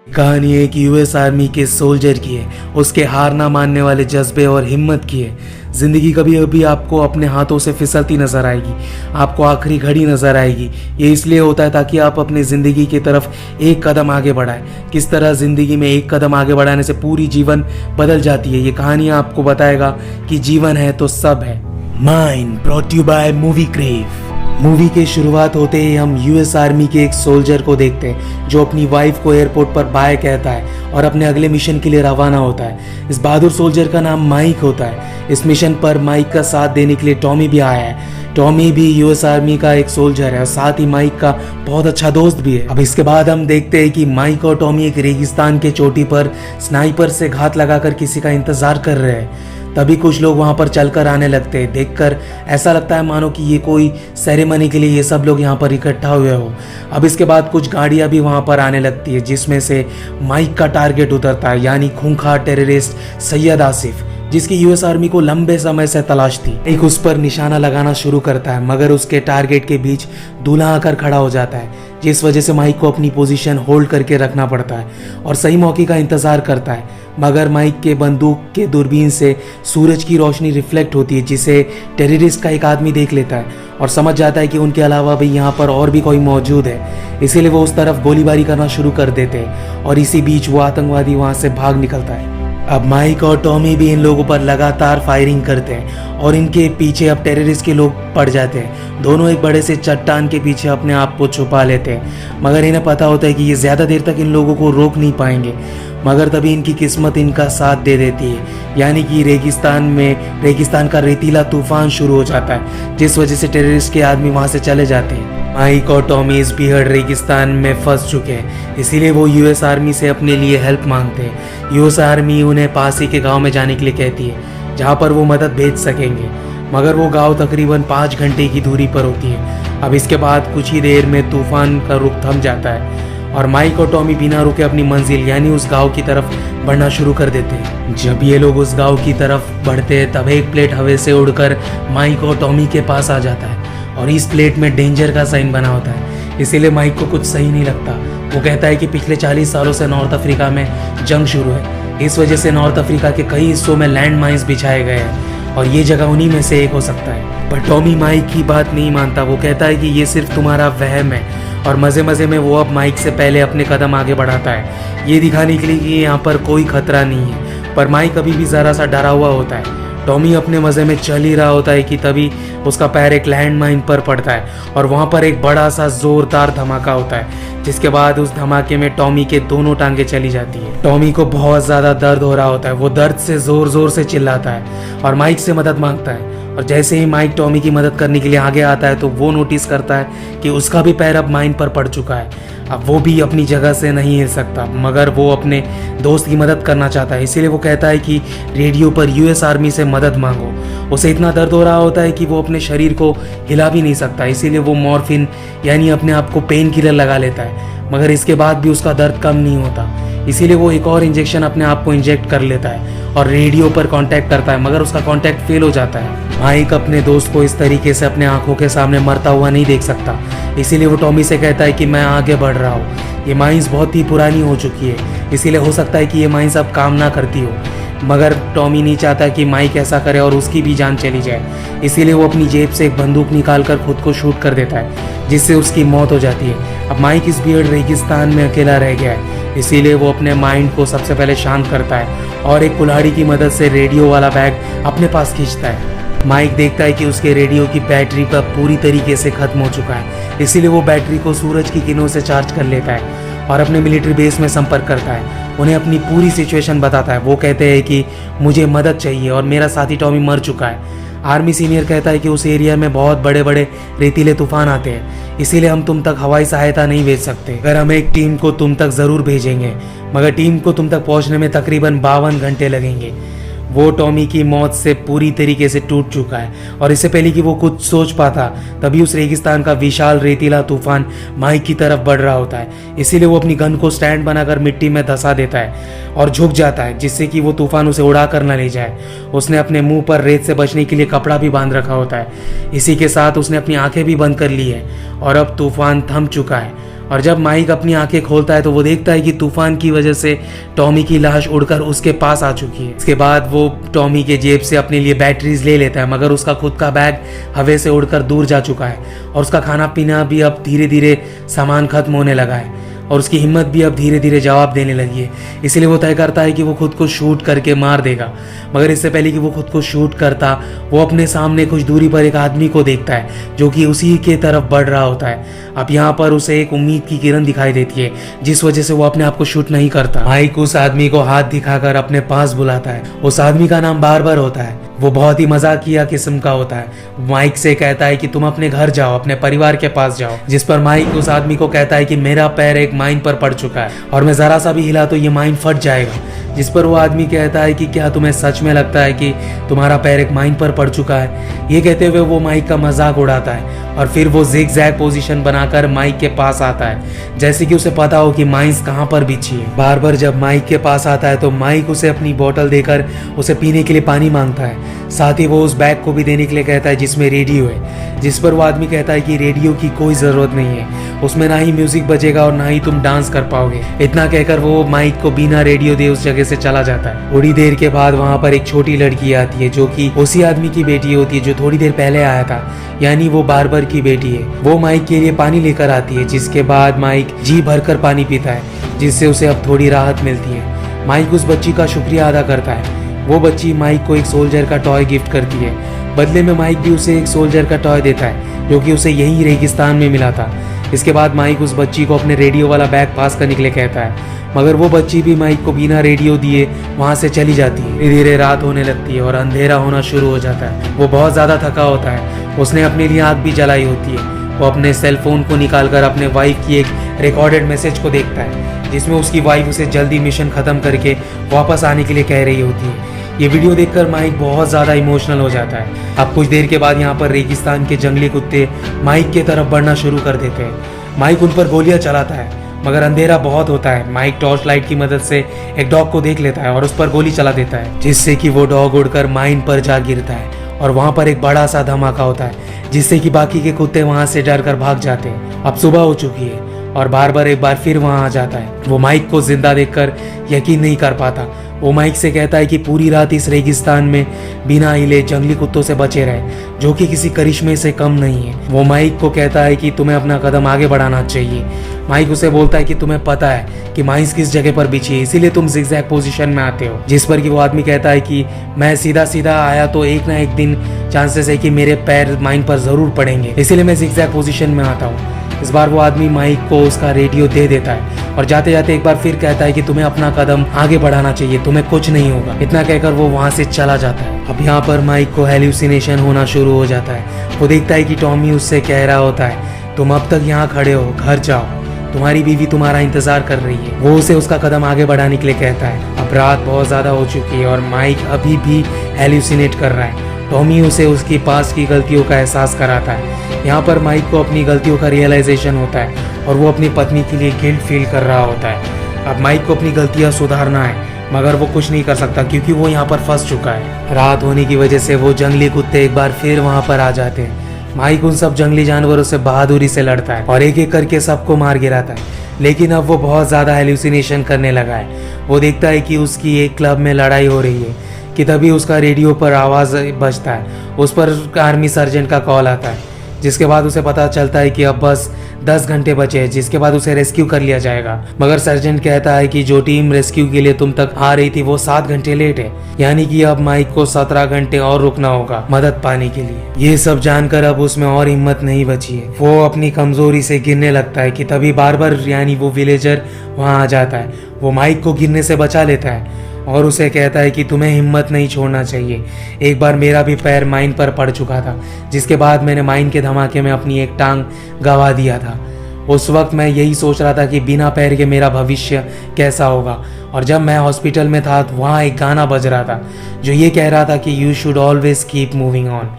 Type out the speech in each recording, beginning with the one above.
कहानी एक US army के सोल्जर की है, उसके हार ना मानने वाले जज्बे और हिम्मत की है। जिंदगी कभी कभी आपको अपने हाथों से फिसलती नजर आएगी, आपको आखिरी घड़ी नजर आएगी। ये इसलिए होता है ताकि आप अपनी जिंदगी की तरफ एक कदम आगे बढ़ाएं। किस तरह जिंदगी में एक कदम आगे बढ़ाने से पूरी जीवन बदल जाती है, ये कहानी आपको बताएगा कि जीवन है तो सब है। Mind brought you by movie crave. Movie की शुरुआत होते ही हम यूएस आर्मी के एक सोल्जर को देखते हैं जो अपनी वाइफ को एयरपोर्ट पर बाय कहता है और अपने अगले मिशन के लिए रवाना होता है। इस बहादुर सोल्जर का नाम माइक होता है। इस मिशन पर माइक का साथ देने के लिए टॉमी भी आया है। टॉमी भी यूएस आर्मी का एक सोल्जर है और साथ ही माइक का बहुत अच्छा दोस्त भी है। अब इसके बाद हम देखते हैं कि माइक और टॉमी एक रेगिस्तान के चोटी पर स्नाइपर से घात लगाकर किसी का इंतजार कर रहे हैं। तभी कुछ लोग वहां पर चलकर आने लगते हैं। देखकर ऐसा लगता है मानो कि ये कोई सेरेमनी के लिए ये सब लोग यहाँ पर इकट्ठा हुए हो। अब इसके बाद कुछ गाड़ियां भी वहां पर आने लगती है जिसमें से माइक का टारगेट उतरता है, यानी खूंखार टेररिस्ट सैयद आसिफ, जिसकी यूएस आर्मी को लंबे समय से तलाश थी। एक उस पर निशाना लगाना शुरू करता है मगर उसके टारगेट के बीच दूल्हा आकर खड़ा हो जाता है, जिस वजह से माइक को अपनी पोजीशन होल्ड करके रखना पड़ता है और सही मौके का इंतजार करता है। मगर माइक के बंदूक के दूरबीन से सूरज की रोशनी रिफ्लेक्ट होती है जिसे टेररिस्ट का एक आदमी देख लेता है और समझ जाता है कि उनके अलावा भी यहाँ पर और भी कोई मौजूद है। इसीलिए वो उस तरफ गोलीबारी करना शुरू कर देते हैं और इसी बीच वो आतंकवादी वहाँ से भाग निकलता है। अब माइक और टॉमी भी इन लोगों पर लगातार फायरिंग करते हैं और इनके पीछे अब टेररिस्ट के लोग पड़ जाते हैं। दोनों एक बड़े से चट्टान के पीछे अपने आप को छुपा लेते हैं मगर इन्हें पता होता है कि ये ज़्यादा देर तक इन लोगों को रोक नहीं पाएंगे। मगर तभी इनकी किस्मत इनका साथ दे देती है, यानी कि रेगिस्तान का रेतीला तूफान शुरू हो जाता है जिस वजह से टेररिस्ट के आदमी वहाँ से चले जाते हैं। माइक और टॉमी इस बीहड़ रेगिस्तान में फंस चुके हैं, इसीलिए वो यूएस आर्मी से अपने लिए हेल्प मांगते हैं। यूएस आर्मी उन्हें पास ही के गांव में जाने के लिए कहती है जहां पर वो मदद भेज सकेंगे, मगर वो गांव तकरीबन 5 घंटे की दूरी पर होती है। अब इसके बाद कुछ ही देर में तूफान का रुख थम जाता है और माइक और टॉमी बिना रुके अपनी मंजिल यानी उस गांव की तरफ बढ़ना शुरू कर देते हैं। जब ये लोग उस गांव की तरफ बढ़ते हैं तब एक प्लेट हवा से उड़कर माइक और टॉमी के पास आ जाता है और इस प्लेट में डेंजर का साइन बना होता है। इसीलिए माइक को कुछ सही नहीं लगता। वो कहता है कि पिछले 40 सालों से नॉर्थ अफ्रीका में जंग शुरू है, इस वजह से नॉर्थ अफ्रीका के कई हिस्सों में लैंड माइन्स बिछाए गए हैं और ये जगह उन्हीं में से एक हो सकता है। पर टॉमी माइक की बात नहीं मानता। वो कहता है कि ये सिर्फ तुम्हारा वहम है और मज़े मज़े में वो अब माइक से पहले अपने कदम आगे बढ़ाता है, ये दिखाने के लिए कि यहाँ पर कोई खतरा नहीं है। पर माइक अभी भी ज़रा सा डरा हुआ होता है। टॉमी अपने मज़े में चल ही रहा होता है कि तभी उसका पैर एक लैंड माइन पर पड़ता है और वहाँ पर एक बड़ा सा जोरदार धमाका होता है, जिसके बाद उस धमाके में टॉमी के दोनों टांगे चली जाती है। टॉमी को बहुत ज़्यादा दर्द हो रहा होता है। वो दर्द से ज़ोर ज़ोर से चिल्लाता है और माइक से मदद मांगता है और जैसे ही माइक टॉमी की मदद करने के लिए आगे आता है तो वो नोटिस करता है कि उसका भी पैर अब माइन पर पड़ चुका है। अब वो भी अपनी जगह से नहीं हिल सकता मगर वो अपने दोस्त की मदद करना चाहता है, इसीलिए वो कहता है कि रेडियो पर यूएस आर्मी से मदद मांगो। उसे इतना दर्द हो रहा होता है कि वो अपने शरीर को हिला भी नहीं सकता, इसीलिए वो मॉर्फिन यानी अपने आप को पेन किलर लगा लेता है, मगर इसके बाद भी उसका दर्द कम नहीं होता। इसीलिए वो एक और इंजेक्शन अपने आप को इंजेक्ट कर लेता है और रेडियो पर कांटेक्ट करता है मगर उसका कांटेक्ट फेल हो जाता है। माइक अपने दोस्त को इस तरीके से अपने आंखों के सामने मरता हुआ नहीं देख सकता, इसीलिए वो टॉमी से कहता है कि मैं आगे बढ़ रहा हूँ। ये माइंस बहुत ही पुरानी हो चुकी है, इसीलिए हो सकता है कि ये माइंस अब काम ना करती हो, मगर टॉमी नहीं चाहता कि माइक ऐसा करे और उसकी भी जान चली जाए। इसीलिए वो अपनी जेब से एक बंदूक निकालकर खुद को शूट कर देता है जिससे उसकी मौत हो जाती है। अब माइक इस बीहड़ रेगिस्तान में अकेला रह गया है, इसीलिए वो अपने माइंड को सबसे पहले शांत करता है और एक कुल्हाड़ी की मदद से रेडियो वाला बैग अपने पास खींचता है। माइक देखता है कि उसके रेडियो की बैटरी पर पूरी तरीके से खत्म हो चुका है, इसीलिए वो बैटरी को सूरज की किरणों से चार्ज कर लेता है और अपने मिलिट्री बेस में संपर्क करता है। उन्हें अपनी पूरी सिचुएशन बताता है। वो कहते हैं कि मुझे मदद चाहिए और मेरा साथी टॉमी मर चुका है। आर्मी सीनियर कहता है कि उस एरिया में बहुत बड़े बड़े रेतीले तूफान आते हैं, इसीलिए हम तुम तक हवाई सहायता नहीं भेज सकते। अगर हम एक टीम को तुम तक ज़रूर भेजेंगे, मगर टीम को तुम तक पहुंचने में तकरीबन 52 घंटे लगेंगे। वो टॉमी की मौत से पूरी तरीके से टूट चुका है और इससे पहले कि वो कुछ सोच पाता तभी उस रेगिस्तान का विशाल रेतीला तूफान माइक की तरफ बढ़ रहा होता है। इसीलिए वो अपनी गन को स्टैंड बनाकर मिट्टी में धंसा देता है और झुक जाता है जिससे कि वो तूफान उसे उड़ा कर न ले जाए। उसने अपने मुंह पर रेत से बचने के लिए कपड़ा भी बांध रखा होता है। इसी के साथ उसने अपनी आंखें भी बंद कर ली है और अब तूफान थम चुका है और जब माइक अपनी आंखें खोलता है तो वो देखता है कि तूफान की वजह से टॉमी की लाश उड़कर उसके पास आ चुकी है। इसके बाद वो टॉमी के जेब से अपने लिए बैटरीज ले लेता है, मगर उसका खुद का बैग हवा से उड़कर दूर जा चुका है और उसका खाना पीना भी अब धीरे धीरे सामान खत्म होने लगा है और उसकी हिम्मत भी अब धीरे धीरे जवाब देने लगी है। इसलिए वो तय करता है कि वो खुद को शूट करके मार देगा। मगर इससे पहले कि वो खुद को शूट करता, वो अपने सामने कुछ दूरी पर एक आदमी को देखता है जो कि उसी के तरफ बढ़ रहा होता है। अब यहाँ पर उसे एक उम्मीद की किरण दिखाई देती है, जिस वजह से वो अपने आप को शूट नहीं करता। माइक उस आदमी को हाथ दिखाकर अपने पास बुलाता है। उस आदमी का नाम बार्बर होता है। वो बहुत ही मजाकिया किस्म का होता है। माइक से कहता है कि तुम अपने घर जाओ, अपने परिवार के पास जाओ, जिस पर माइक उस आदमी को कहता है कि मेरा पैर एक माइन पर पड़ चुका है और मैं जरा सा भी हिला तो ये माइन फट जाएगा। जिस पर वो आदमी कहता है कि क्या तुम्हें सच में लगता है कि तुम्हारा पैर एक माइन पर पड़ चुका है। ये कहते हुए वो माइक का मजाक उड़ाता है और फिर वो जिग-जैग पोजीशन बनाकर माइक के पास आता है, जैसे कि उसे पता हो कि माइंस कहाँ पर बिछी है। बार जब माइक के पास आता है तो माइक उसे अपनी बोतल देकर उसे पीने के लिए पानी मांगता है। साथ ही वो उस बैग को भी देने के लिए कहता है जिसमें रेडियो है, जिस पर वो आदमी कहता है कि रेडियो की कोई जरूरत नहीं है, उसमें ना ही म्यूजिक बजेगा और ना ही तुम डांस कर पाओगे। इतना कहकर वो माइक को बिना रेडियो दे उस जगह से चला जाता है। थोड़ी देर के बाद वहाँ पर एक छोटी लड़की आती है जो कि उसी आदमी की बेटी होती है जो थोड़ी देर पहले आया था, यानी वो बार्बर की बेटी है। वो माइक के लिए पानी लेकर आती है, जिसके बाद माइक जी भरकर पानी पीता है, जिससे उसे अब थोड़ी राहत मिलती है। माइक उस बच्ची का शुक्रिया अदा करता है। वो बच्ची माइक को एक सोल्जर का टॉय गिफ्ट करती है। बदले में माइक भी उसे एक सोल्जर का टॉय देता है जो कि उसे यहीं रेगिस्तान में मिला था। इसके बाद माइक उस बच्ची को अपने रेडियो वाला बैग पास करने के लिए कहता है, मगर वो बच्ची भी माइक को बिना रेडियो दिए वहाँ से चली जाती है। धीरे धीरे रात होने लगती है और अंधेरा होना शुरू हो जाता है। वो बहुत ज़्यादा थका होता है। उसने अपने लिए आग भी जलाई होती है। वो अपने सेल फोन को निकालकर अपने वाइफ की एक रिकॉर्डेड मैसेज को देखता है, जिसमें उसकी वाइफ उसे जल्दी मिशन खत्म करके वापस आने के लिए कह रही होती है। ये वीडियो देखकर माइक बहुत ज़्यादा इमोशनल हो जाता है। अब कुछ देर के बाद यहाँ पर रेगिस्तान के जंगली कुत्ते माइक की तरफ बढ़ना शुरू कर देते हैं। माइक उन पर गोलियां चलाता है, मगर अंधेरा बहुत होता है। माइक टॉर्च लाइट की मदद से एक डॉग को देख लेता है और उस पर गोली चला देता है, जिससे कि वो डॉग उड़कर माइन पर जा गिरता है और वहाँ पर एक बड़ा सा धमाका होता है, जिससे कि बाकी के कुत्ते वहाँ से डरकर भाग जाते हैं। अब सुबह हो चुकी है और बार्बर एक बार फिर वहाँ आ जाता है। वो माइक को जिंदा देखकर यकीन नहीं कर पाता। वो माइक से कहता है कि पूरी रात इस रेगिस्तान में बिना हिले जंगली कुत्तों से बचे रहे, जो कि किसी करिश्मे से कम नहीं है। वो माइक को कहता है कि तुम्हें अपना कदम आगे बढ़ाना चाहिए। माइक उसे बोलता है कि तुम्हें पता है कि माइंस किस जगह पर बिछी है, इसीलिए तुम जिगजैग पोजीशन में आते हो। जिस पर कि वो आदमी कहता है कि मैं सीधा सीधा आया तो एक ना एक दिन चांसेस है कि मेरे पैर माइन पर जरूर पड़ेंगे, इसीलिए मैं जिगजैग पोजीशन में आता हूँ। इस बार वो आदमी माइक को उसका रेडियो दे देता है और जाते जाते एक बार फिर कहता है कि तुम्हें अपना कदम आगे बढ़ाना चाहिए, तुम्हें कुछ नहीं होगा। इतना कहकर वो वहाँ से चला जाता है। अब यहाँ पर माइक को हेल्यूसिनेशन होना शुरू हो जाता है। वो देखता है कि टॉमी उससे कह रहा होता है, तुम अब तक यहाँ खड़े हो, घर जाओ, तुम्हारी बीवी तुम्हारा इंतजार कर रही है। वो उसे उसका कदम आगे बढ़ाने के लिए कहता है। अब रात बहुत ज्यादा हो चुकी है और माइक अभी भी हेल्यूसिनेट कर रहा है। टॉमी उसे उसकी पास की गलतियों का एहसास कराता है। यहाँ पर माइक को अपनी गलतियों का रियलाइजेशन होता है और वो अपनी पत्नी के लिए गिल्ट फील कर रहा होता है। अब माइक को अपनी गलतियाँ सुधारना है, मगर वो कुछ नहीं कर सकता क्योंकि वो यहाँ पर फंस चुका है। रात होने की वजह से वो जंगली कुत्ते एक बार फिर वहाँ पर आ जाते हैं। माइक उन सब जंगली जानवरों से बहादुरी से लड़ता है और एक एक करके सबको मार गिराता है। लेकिन अब वो बहुत ज़्यादा हेल्यूसिनेशन करने लगा है। वो देखता है कि उसकी एक क्लब में लड़ाई हो रही है कि तभी उसका रेडियो पर आवाज़ बजता है। उस पर आर्मी सर्जेंट का कॉल आता है, जिसके बाद उसे पता चलता है कि अब बस 10 घंटे बचे हैं, जिसके बाद उसे रेस्क्यू कर लिया जाएगा। मगर सर्जेंट कहता है कि जो टीम रेस्क्यू के लिए तुम तक आ रही थी वो 7 घंटे लेट है, यानी कि अब माइक को 17 घंटे और रुकना होगा मदद पाने के लिए। ये सब जानकर अब उसमें और हिम्मत नहीं बची है। वो अपनी कमजोरी से गिरने लगता है कि तभी बार्बर यानी वो विलेजर वहाँ आ जाता है। वो माइक को गिरने से बचा लेता है और उसे कहता है कि तुम्हें हिम्मत नहीं छोड़ना चाहिए। एक बार मेरा भी पैर माइन पर पड़ चुका था, जिसके बाद मैंने माइन के धमाके में अपनी एक टांग गंवा दिया था। उस वक्त मैं यही सोच रहा था कि बिना पैर के मेरा भविष्य कैसा होगा। और जब मैं हॉस्पिटल में था तो वहाँ एक गाना बज रहा था जो ये कह रहा था कि you should always keep moving on.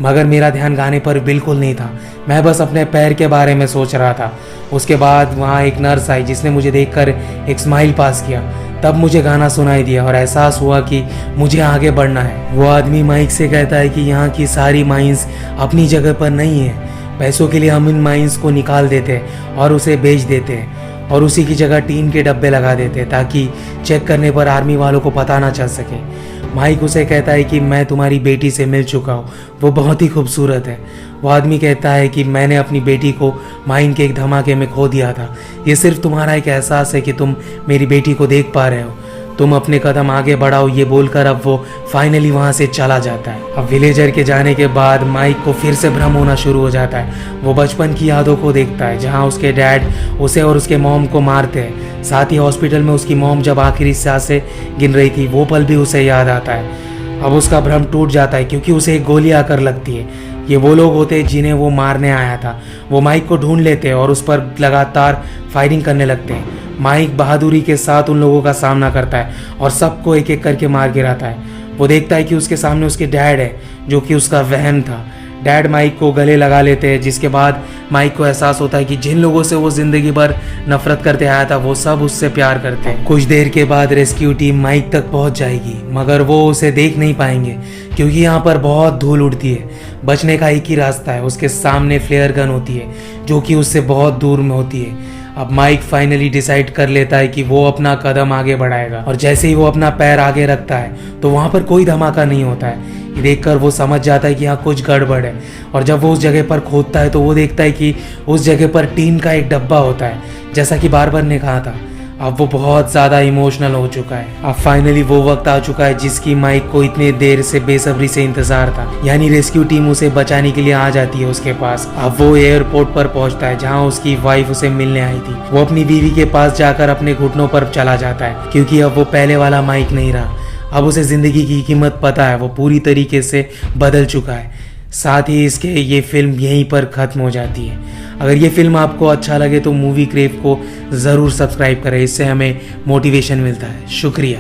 मगर मेरा ध्यान गाने पर बिल्कुल नहीं था, मैं बस अपने पैर के बारे में सोच रहा था। उसके बाद वहाँ एक नर्स आई जिसने मुझे देखकर एक स्माइल पास किया। तब मुझे गाना सुनाई दिया और एहसास हुआ कि मुझे आगे बढ़ना है। वो आदमी माइक से कहता है कि यहाँ की सारी माइंस अपनी जगह पर नहीं है, पैसों के लिए हम इन माइंस को निकाल देते हैं और उसे बेच देते हैं और उसी की जगह टीन के डब्बे लगा देते हैं ताकि चेक करने पर आर्मी वालों को पता ना चल सके। माइक उसे कहता है कि मैं तुम्हारी बेटी से मिल चुका हूँ, वो बहुत ही खूबसूरत है। वो आदमी कहता है कि मैंने अपनी बेटी को माइन के एक धमाके में खो दिया था। ये सिर्फ तुम्हारा एक एहसास है कि तुम मेरी बेटी को देख पा रहे हो, तुम अपने कदम आगे बढ़ाओ। ये बोलकर अब वो फाइनली वहाँ से चला जाता है। अब विलेजर के जाने के बाद माइक को फिर से भ्रम होना शुरू हो जाता है। वो बचपन की यादों को देखता है जहाँ उसके डैड उसे और उसके मॉम को मारते हैं। साथ ही हॉस्पिटल में उसकी मॉम जब आखिरी सांसें गिन रही थी वो पल भी उसे याद आता है। अब उसका भ्रम टूट जाता है क्योंकि उसे एक गोली आकर लगती है। ये वो लोग होते हैं जिन्हें वो मारने आया था। वो माइक को ढूंढ लेते हैं और उस पर लगातार फायरिंग करने लगते हैं। माइक बहादुरी के साथ उन लोगों का सामना करता है और सबको एक एक करके मार गिराता है। वो देखता है कि उसके सामने उसके डैड है जो कि उसका वहम था। डैड माइक को गले लगा लेते हैं, जिसके बाद माइक को एहसास होता है कि जिन लोगों से वो जिंदगी भर नफरत करते आया था वो सब उससे प्यार करते हैं। कुछ देर के बाद रेस्क्यू टीम माइक तक पहुंच जाएगी मगर वो उसे देख नहीं पाएंगे क्योंकि यहाँ पर बहुत धूल उड़ती है। बचने का एक ही रास्ता है, उसके सामने फ्लेयर गन होती है जो कि उससे बहुत दूर में होती है। अब माइक फाइनली डिसाइड कर लेता है कि वो अपना कदम आगे बढ़ाएगा और जैसे ही वो अपना पैर आगे रखता है तो वहाँ पर कोई धमाका नहीं होता है। ये देखकर वो समझ जाता है कि यहाँ कुछ गड़बड़ है और जब वो उस जगह पर खोदता है तो वो देखता है कि उस जगह पर टीन का एक डब्बा होता है जैसा कि बार ने कहा था। अब वो बहुत ज़्यादा इमोशनल हो चुका है। अब फाइनली वो वक्त आ चुका है जिसकी माइक को इतने देर से बेसब्री से इंतजार था, यानी रेस्क्यू टीम उसे बचाने के लिए आ जाती है उसके पास। अब वो एयरपोर्ट पर पहुंचता है जहां उसकी वाइफ उसे मिलने आई थी। वो अपनी बीवी के पास जाकर अपने घुटनों पर चला जाता है क्योंकि अब वो पहले वाला माइक नहीं रहा। अब उसे जिंदगी की कीमत पता है, वो पूरी तरीके से बदल चुका है। साथ ही इसके ये फिल्म यहीं पर ख़त्म हो जाती है। अगर ये फिल्म आपको अच्छा लगे तो मूवी क्रेव को ज़रूर सब्सक्राइब करें, इससे हमें मोटिवेशन मिलता है। शुक्रिया।